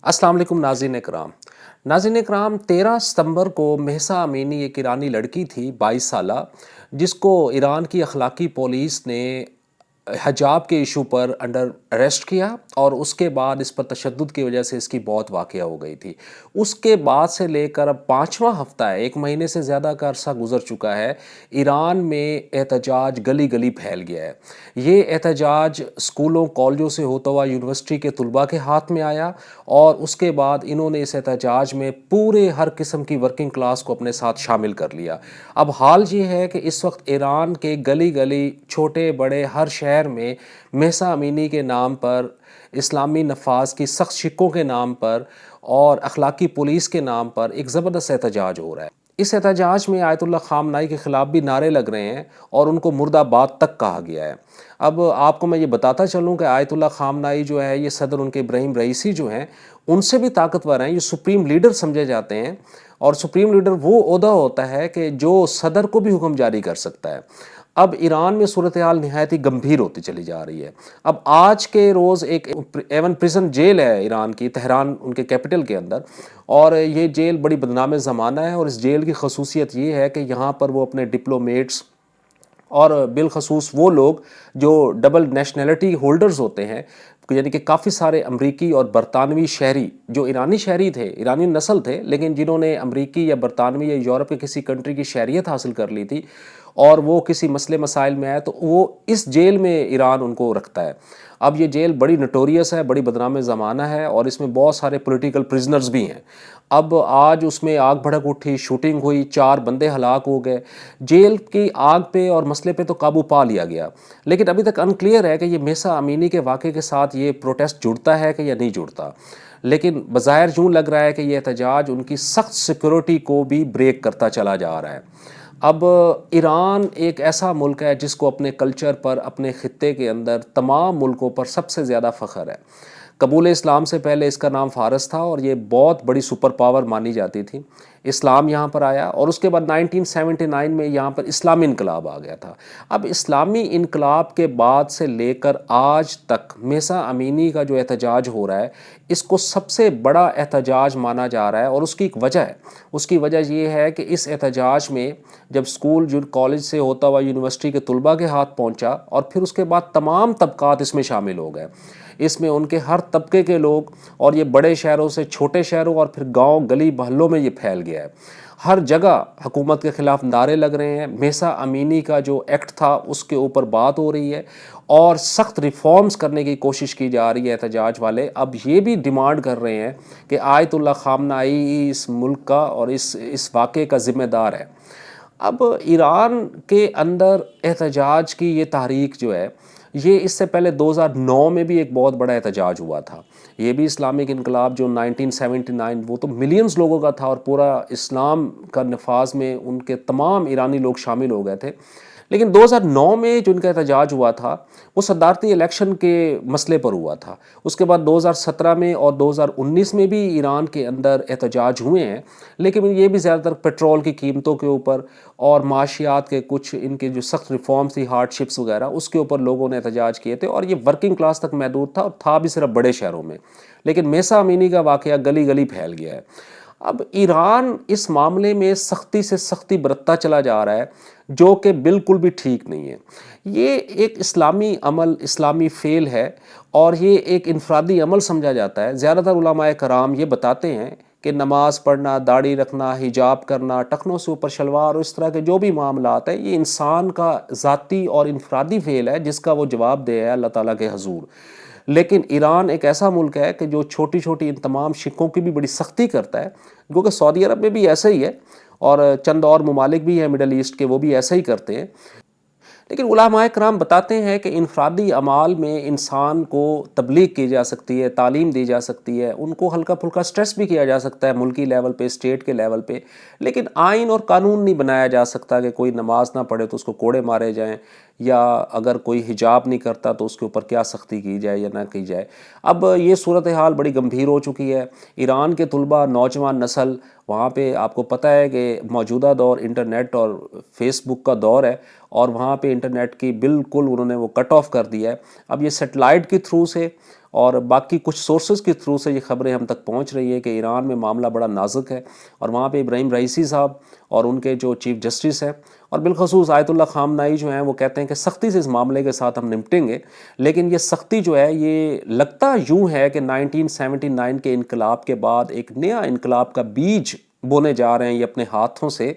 अस्सलाम वालेकुम नाज़रीन इकराम। नाज़रीन इकराम, 13 सितंबर को महसा अमीनी एक ईरानी लड़की थी 22 साला, जिसको ईरान की अखलाकी पुलिस ने हिजाब के इशू पर अंडर अरेस्ट किया और उसके बाद इस पर तशद्दुद की वजह से इसकी मौत वाक़या हो गई थी। उसके बाद से लेकर अब 5वां हफ़्ता है, 1 महीने से ज़्यादा का अरसा गुज़र चुका है। ईरान में एहतजाज गली गली फैल गया है। ये एहतजाज स्कूलों कॉलेजों से होता हुआ यूनिवर्सिटी के तलबा के हाथ में आया और उसके बाद इन्होंने इस एहतजाज में पूरे हर किस्म की वर्किंग क्लास को अपने साथ शामिल कर लिया। अब हाल ये है कि इस वक्त ईरान के गली गली, छोटे बड़े हर शहर में महसा अमीनी के नाम पर, इस्लामी नफाज की सख्त शिक्कों के नाम पर और अखलाकी पुलिस के नाम पर एक ज़बरदस्त एहतजाज हो रहा है। इस एहतजाज में आयतुल्लाह ख़ामनाई के ख़िलाफ़ भी नारे लग रहे हैं और उनको मुर्दाबाद तक कहा गया है। अब आपको मैं ये बताता चलूँ कि आयतुल्लाह ख़ामनाई जो है, ये सदर उनके इब्राहिम रईसी जो हैं, उनसे भी ताकतवर हैं। ये सुप्रीम लीडर समझे जाते हैं और सुप्रीम लीडर वो ओहदा होता है कि जो सदर को भी हुक्म जारी कर सकता है। अब ईरान में सूरत हाल नहायत ही गंभीर होती चली जा रही है। अब आज के रोज़ एक एवन प्रिजन जेल है ईरान की, तेहरान उनके कैपिटल के अंदर, और ये जेल बड़ी बदनाम ज़माना है। और इस जेल की खसूसियत ये है कि यहाँ पर वो अपने डिप्लोमेट्स और बिलखसूस वो लोग जो डबल नेशनलिटी होल्डर्स होते हैं, यानी कि काफ़ी सारे अमरीकी और बरतानवी शहरी जो ईरानी शहरी थे, ईरानी नस्ल थे, लेकिन जिन्होंने अमरीकी या बरतानवी या यूरोप के किसी कंट्री की शहरियत हासिल कर ली थी और वो किसी मसले मसाइल में आए, तो वो इस जेल में ईरान उनको रखता है। अब ये जेल बड़ी नटोरियस है, बड़ी बदनाम ज़माना है और इसमें बहुत सारे पॉलिटिकल प्रिजनर्स भी हैं। अब आज उसमें आग भड़क उठी, शूटिंग हुई, 4 बंदे हलाक हो गए। जेल की आग पे और मसले पे तो काबू पा लिया गया, लेकिन अभी तक अनक्लियर है कि ये महसा अमीनी के वाक़े के साथ ये प्रोटेस्ट जुड़ता है कि या नहीं जुड़ता। लेकिन बज़ाहिर यूँ लग रहा है कि ये एहतजाज उनकी सख्त सिक्योरिटी को भी ब्रेक करता चला जा रहा है। अब ईरान एक ऐसा मुल्क है जिसको अपने कल्चर पर, अपने ख़ित्ते के अंदर तमाम मुल्कों पर सबसे ज़्यादा फ़ख्र है। कबूल इस्लाम से पहले इसका नाम फ़ारस था और ये बहुत बड़ी सुपर पावर मानी जाती थी। इस्लाम यहाँ पर आया और उसके बाद 1979 में यहाँ पर इस्लामी इनकलाब आ गया था। अब इस्लामी इनकलाब के बाद से लेकर आज तक महसा अमीनी का जो एहतजाज हो रहा है, इसको सबसे बड़ा एहतजाज माना जा रहा है और उसकी एक वजह है। उसकी वजह ये है कि इस एहतजाज में जब स्कूल जो कॉलेज से होता हुआ यूनिवर्सिटी के तलबा के हाथ पहुँचा और फिर उसके बाद तमाम तबकात इसमें शामिल हो गए। इसमें उनके हर तबके के लोग, और ये बड़े शहरों से छोटे शहरों और फिर गांव गली मोहल्लों में ये फैल गया है। हर जगह हुकूमत के ख़िलाफ़ नारे लग रहे हैं। महसा अमीनी का जो एक्ट था उसके ऊपर बात हो रही है और सख्त रिफॉर्म्स करने की कोशिश की जा रही है। एहतजाज वाले अब ये भी डिमांड कर रहे हैं कि आयतुल्लाह ख़ामनाई इस मुल्क का और इस वाक़े का ज़िम्मेदार है। अब ईरान के अंदर एहतजाज की ये तारीख जो है, ये इससे पहले 2009 में भी एक बहुत बड़ा एहतजाज हुआ था। ये भी इस्लामिक इनकलाब जो 1979, वो तो मिलियंस लोगों का था और पूरा इस्लाम का नफाज में उनके तमाम ईरानी लोग शामिल हो गए थे। लेकिन 2009 में जो इनका एहतजाज हुआ था वो सदारती इलेक्शन के मसले पर हुआ था। उसके बाद 2017 में और 2019 में भी ईरान के अंदर एहतजाज हुए हैं, लेकिन ये भी ज़्यादातर पेट्रोल की कीमतों के ऊपर और माशियात के कुछ इनके जो सख्त रिफॉर्म्स थी, हार्डशिप्स वगैरह, उसके ऊपर लोगों ने एहतजाज किए थे और ये वर्किंग क्लास तक महदूद था और था भी सिर्फ बड़े शहरों में। लेकिन महसा अमीनी का वाक़या गली गली फैल गया है। अब ईरान इस मामले में सख्ती से सख्ती बरतता चला जा रहा है, जो कि बिल्कुल भी ठीक नहीं है। ये एक इस्लामी अमल, इस्लामी फ़ेल है और ये एक इनफरादी अमल समझा जाता है। ज़्यादातर उलमाए कराम ये बताते हैं कि नमाज़ पढ़ना, दाढ़ी रखना, हिजाब करना, टखनों से ऊपर शलवार और इस तरह के जो भी मामलात हैं, ये इंसान का ज़ाती और इनफरादी फ़ेल है जिसका वो जवाब दे है अल्लाह ताला के हज़ूर। लेकिन ईरान एक ऐसा मुल्क है कि जो छोटी छोटी इन तमाम शिक्कों की भी बड़ी सख्ती करता है, क्योंकि सऊदी अरब में भी ऐसा ही है और चंद और ममालिक भी हैं मिडल ईस्ट के, वो भी ऐसा ही करते हैं। लेकिन उलमाए कराम बताते हैं कि इनफरादी अमाल में इंसान को तबलीग की जा सकती है, तालीम दी जा सकती है, उनको हल्का फुल्का स्ट्रेस भी किया जा सकता है मुल्की लेवल पे, स्टेट के लेवल पे, लेकिन आइन और कानून नहीं बनाया जा सकता कि कोई नमाज ना पढ़े तो उसको कोड़े मारे जाएं, या अगर कोई हिजाब नहीं करता तो उसके ऊपर क्या सख्ती की जाए या ना की जाए। अब ये सूरत हाल बड़ी गंभीर हो चुकी है। ईरान के तलबा, नौजवान नस्ल, वहाँ पे आपको पता है कि मौजूदा दौर इंटरनेट और फेसबुक का दौर है और वहाँ पे इंटरनेट की बिल्कुल उन्होंने वो कट ऑफ कर दिया है। अब ये सेटेलाइट के थ्रू से اور باقی کچھ سورسز کے تھرو سے یہ خبریں ہم تک پہنچ رہی ہے کہ ایران میں معاملہ بڑا نازک ہے، اور وہاں پہ ابراہیم رئیسی صاحب اور ان کے جو چیف جسٹس ہیں اور بالخصوص آیت اللہ خامنائی جو ہیں وہ کہتے ہیں کہ سختی سے اس معاملے کے ساتھ ہم نمٹیں گے، لیکن یہ سختی جو ہے یہ لگتا یوں ہے کہ 1979 کے انقلاب کے بعد ایک نیا انقلاب کا بیج بونے جا رہے ہیں یہ اپنے ہاتھوں سے،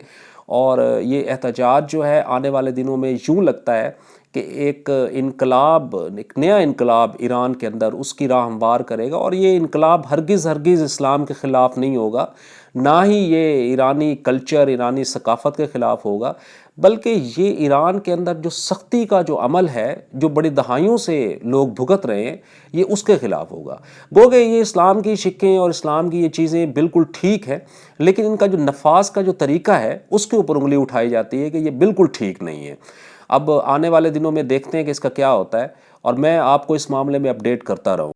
اور یہ احتجاج جو ہے آنے والے دنوں میں یوں لگتا ہے کہ ایک انقلاب، ایک نیا انقلاب ایران کے اندر اس کی راہ ہموار کرے گا، اور یہ انقلاب ہرگز اسلام کے خلاف نہیں ہوگا، نہ ہی یہ ایرانی کلچر، ایرانی ثقافت کے خلاف ہوگا، بلکہ یہ ایران کے اندر جو سختی کا جو عمل ہے جو بڑی دہائیوں سے لوگ بھگت رہے ہیں یہ اس کے خلاف ہوگا۔ گو کہ یہ اسلام کی شکیں اور اسلام کی یہ چیزیں بالکل ٹھیک ہے، لیکن ان کا جو نفاذ کا جو طریقہ ہے اس کے اوپر انگلی اٹھائی جاتی ہے کہ یہ بالکل ٹھیک نہیں ہے۔ اب آنے والے دنوں میں دیکھتے ہیں کہ اس کا کیا ہوتا ہے، اور میں آپ کو اس معاملے میں اپڈیٹ کرتا رہوں۔